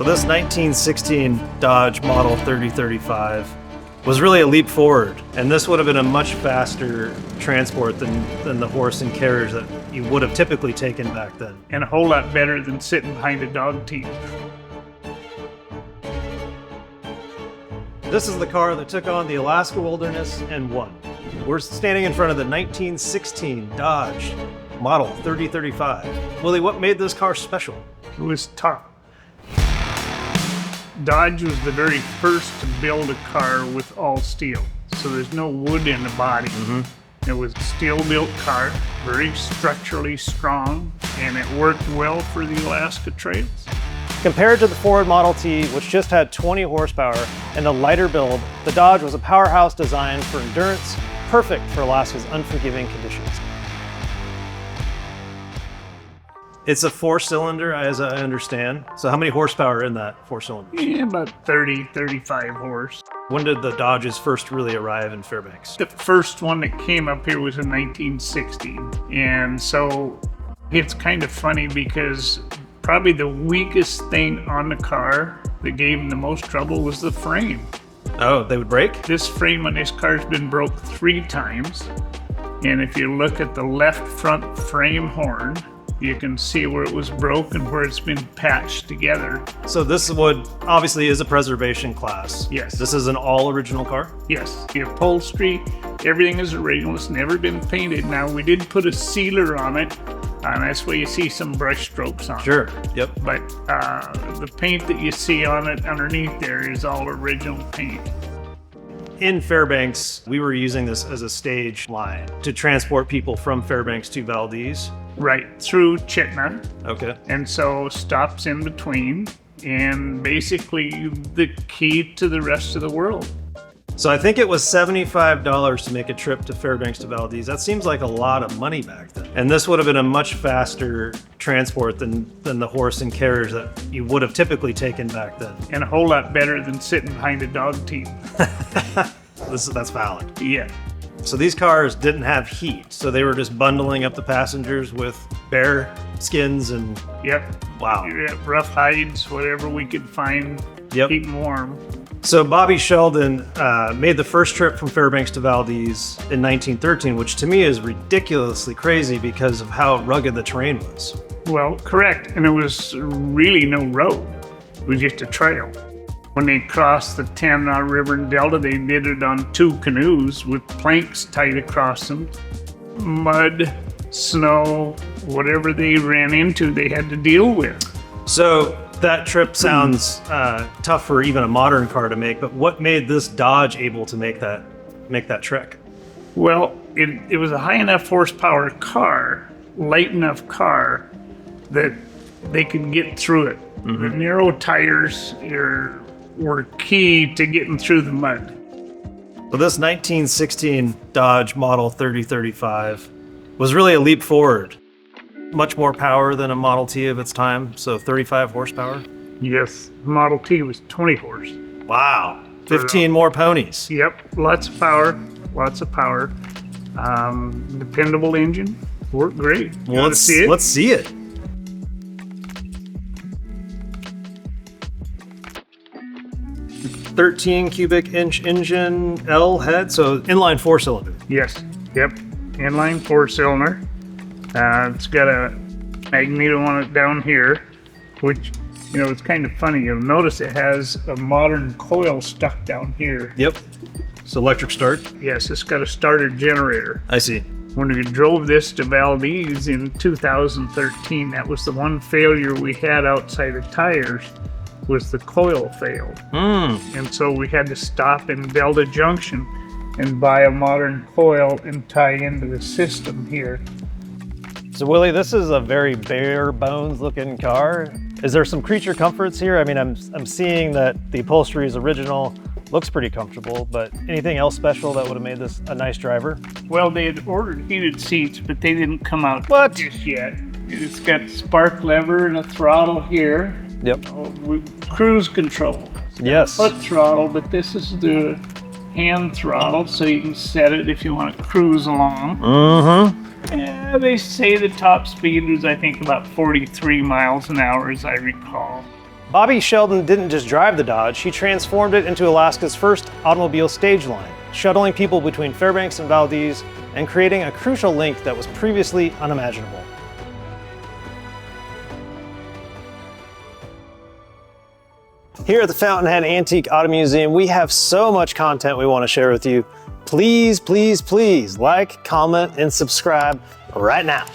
So this 1916 Dodge Model 3035 was really a leap forward, and this would have been a much faster transport than the horse and carriage that you would have typically taken back then. And a whole lot better than sitting behind a dog team. This is the car that took on the Alaska wilderness and won. We're standing in front of the 1916 Dodge Model 3035. Willie, what made this car special? It was tough. Dodge was the very first to build a car with all steel. So there's no wood in the body. It was a steel-built car, very structurally strong, and it worked well for the Alaska trails. Compared to the Ford Model T, which just had 20 horsepower and a lighter build, the Dodge was a powerhouse designed for endurance, perfect for Alaska's unforgiving conditions. It's a 4-cylinder, as I understand. So how many horsepower in that 4-cylinder? Yeah, about 30, 35 horse. When did the Dodges first really arrive in Fairbanks? The first one that came up here was in 1916. And so it's kind of funny because probably the weakest thing on the car that gave them the most trouble was the frame. Oh, they would break? This frame on this car's been broke 3 times. And if you look at the left front frame horn, you can see where it was broken, where it's been patched together. So this would obviously is a preservation class. Yes. This is an all original car? Yes. The upholstery, everything is original. It's never been painted. Now, we did put a sealer on it, and that's why you see some brush strokes on it. Sure. Yep. But the paint that you see on it underneath there is all original paint. In Fairbanks, we were using this as a stage line to transport people from Fairbanks to Valdez. Right, through Chitna. Okay. And so stops in between, and basically the key to the rest of the world. So I think it was $75 to make a trip to Fairbanks to Valdez. That seems like a lot of money back then. And this would have been a much faster transport than the horse and carriage that you would have typically taken back then. And a whole lot better than sitting behind a dog team. That's valid. Yeah. So these cars didn't have heat, so they were just bundling up the passengers with bear skins and... Yep. Wow. Yeah, rough hides, whatever we could find, Yep. keep them warm. So Bobby Sheldon made the first trip from Fairbanks to Valdez in 1913, which to me is ridiculously crazy because of how rugged the terrain was. Well, correct. And it was really no road. It was just a trail. When they crossed the Tanana River and Delta, they did it on 2 canoes with planks tied across them. Mud, snow, whatever they ran into, they had to deal with. So that trip sounds tough for even a modern car to make, but what made this Dodge able to make that trek? Well, it was a high enough horsepower car, light enough car, that they could get through it. The narrow tires were key to getting through the mud. So this 1916 Dodge Model 3035 was really a leap forward. Much more power than a Model T of its time, so 35 horsepower. Yes, Model T was 20 horse. Wow, 15 more ponies. Yep, lots of power, lots of power. Dependable engine, worked great. Well, let's see it. $13 cubic inch engine, L head, so inline 4-cylinder. Yes, yep, inline 4-cylinder. It's got a magneto on it down here, which, you know, it's kind of funny. You'll notice it has a modern coil stuck down here. Yep. So electric start? Yes, it's got a starter generator. I see. When we drove this to Valdez in 2013, that was the one failure we had outside of tires, was the coil failed. And so we had to stop in Delta Junction and buy a modern coil and tie into the system here. So Willie, this is a very bare bones looking car. Is there some creature comforts here? I mean, I'm seeing that the upholstery is original, looks pretty comfortable, but anything else special that would have made this a nice driver? Well, they had ordered heated seats, but they didn't come out just yet. It's got spark lever and a throttle here. Yep. Cruise control. Yes. Foot throttle, but this is the hand throttle, so you can set it if you want to cruise along. Yeah, they say the top speed was, I think, about 43 miles an hour, as I recall. Bobby Sheldon didn't just drive the Dodge, he transformed it into Alaska's first automobile stage line, shuttling people between Fairbanks and Valdez and creating a crucial link that was previously unimaginable. Here at the Fountainhead Antique Auto Museum, we have so much content we want to share with you. Please, please, please like, comment, and subscribe right now.